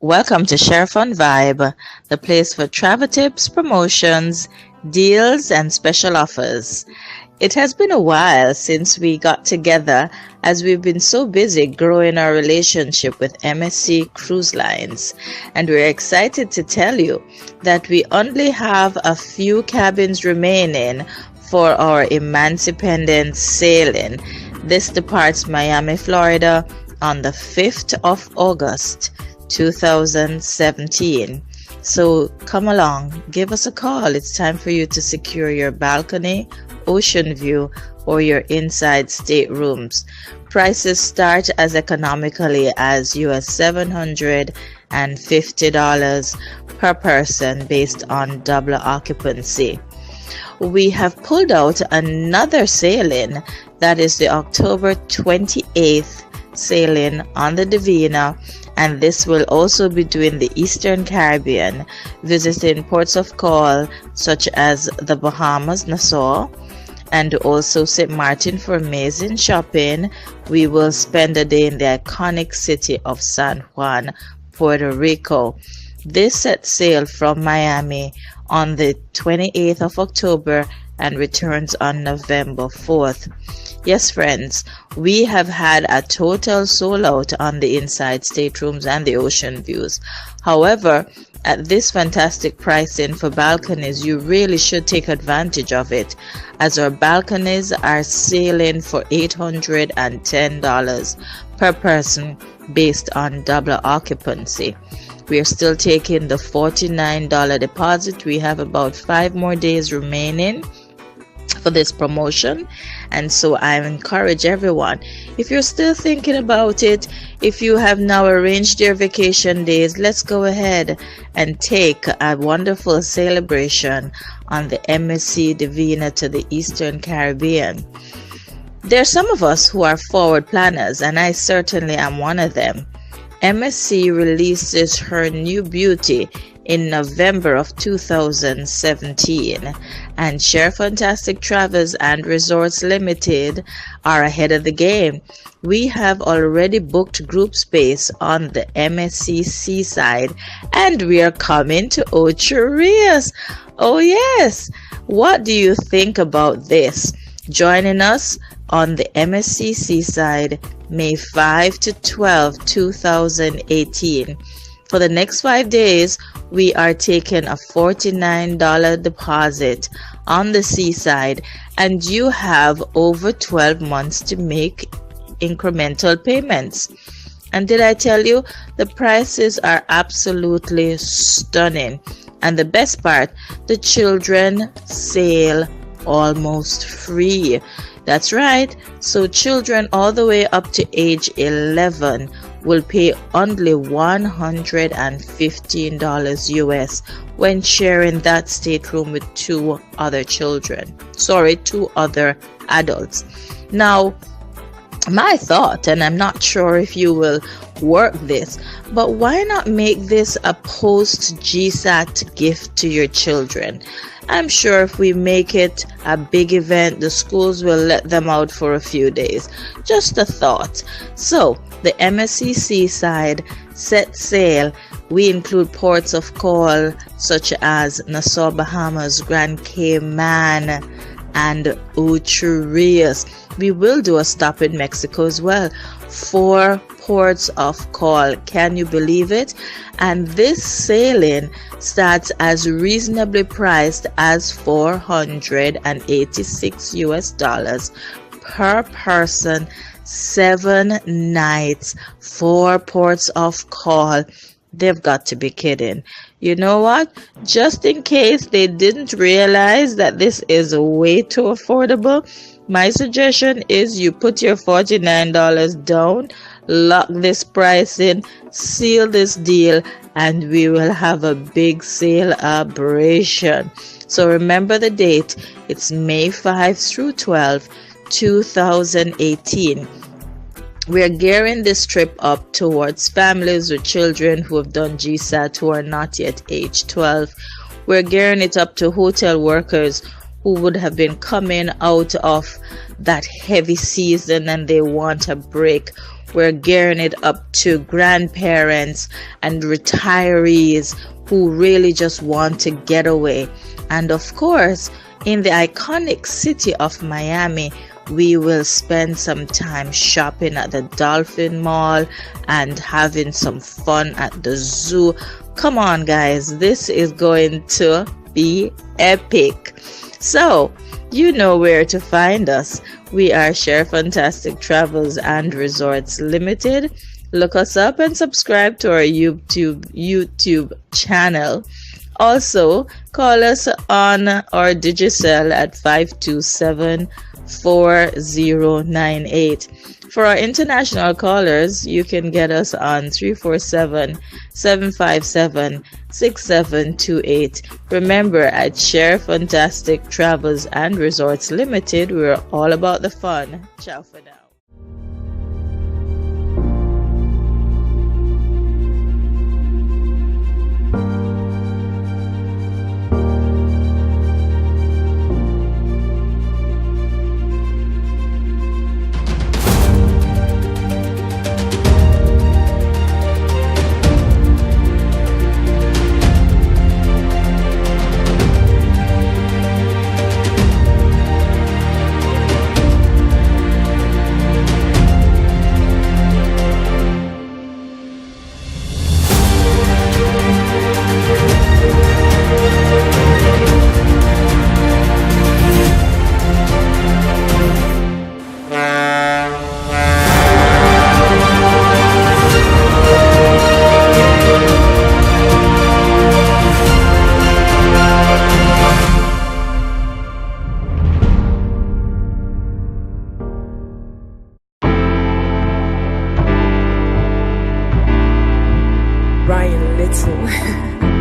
Welcome to Sheri-Fun Vibe, the place for travel tips, promotions, deals, and special offers. It has been a while since we got together as we've been so busy growing our relationship with MSC Cruise Lines. And we're excited to tell you that we only have a few cabins remaining for our Emancipendence sailing. This departs Miami, Florida on the 5th of August. 2017. So come along, give us a call. It's time for you to secure your balcony, ocean view, or your inside staterooms. Prices start as economically as US $750 per person based on double occupancy. We have pulled out another sailing, that is the October 28th sailing on the Divina, and this will also be doing the Eastern Caribbean, visiting ports of call such as the Bahamas, Nassau, and also St. Martin for amazing shopping. We will spend a day in the iconic city of San Juan, Puerto Rico. This sets sail from Miami on the 28th of October and returns on November 4th. Yes, friends, we have had a total sold out on the inside staterooms and the ocean views. However, at this fantastic pricing for balconies, you really should take advantage of it, as our balconies are sailing for $810 per person based on double occupancy. We are still taking the $49 deposit. We have about 5 more days remaining for this promotion, and so I encourage everyone, if you're still thinking about it, if you have now arranged your vacation days, let's go ahead and take a wonderful celebration on the MSC Divina to the Eastern Caribbean. There are some of us who are forward planners, and I certainly am one of them. MSC releases her new beauty in November of 2017, and Share Fantastic Travels and Resorts Limited are ahead of the game. We have already booked group space on the MSC Seaside, and we are coming to Ocho Rios. Oh yes! What do you think about this? Joining us on the MSC Seaside May 5 to 12, 2018. For the next 5 days, we are taking a $49 deposit on the seaside, and you have over 12 months to make incremental payments. And did I tell you, the prices are absolutely stunning. And the best part, the children sail almost free. That's right. So children all the way up to age 11 will pay only $115 US when sharing that stateroom with 2 other adults. Now, my thought, and I'm not sure if you will work this, but why not make this a post GSAT gift to your children? I'm sure if we make it a big event, the schools will let them out for a few days. Just a thought. So, the MSC Seaside set sail. We include ports of call such as Nassau, Bahamas, Grand Cayman, and Ocho Rios. We will do a stop in Mexico as well. 4 ports of call. Can you believe it? And this sailing starts as reasonably priced as $486 US per person, 7 nights, 4 ports of call. They've got to be kidding. You know what? Just in case they didn't realize that this is way too affordable, my suggestion is you put your $49 down, lock this price in, seal this deal, and we will have a big celebration. So remember the date. It's May 5 through 12, 2018. We are gearing this trip up towards families with children who have done GSAT who are not yet age 12. We're gearing it up to hotel workers who would have been coming out of that heavy season and they want a break. We're gearing it up to grandparents and retirees who really just want to get away. And of course, in the iconic city of Miami, we will spend some time shopping at the Dolphin Mall and having some fun at the zoo. Come on, guys, this is going to be epic. So, you know where to find us. We are Sheri-Fantastic Travels and Resorts Limited. Look us up and subscribe to our YouTube channel. Also, call us on our digicel at 527-4098. For our international callers, you can get us on 347-757-6728. Remember, at Sheri-Fantastic Travels and Resorts Limited, we're all about the fun. Ciao for now. Ryan Little.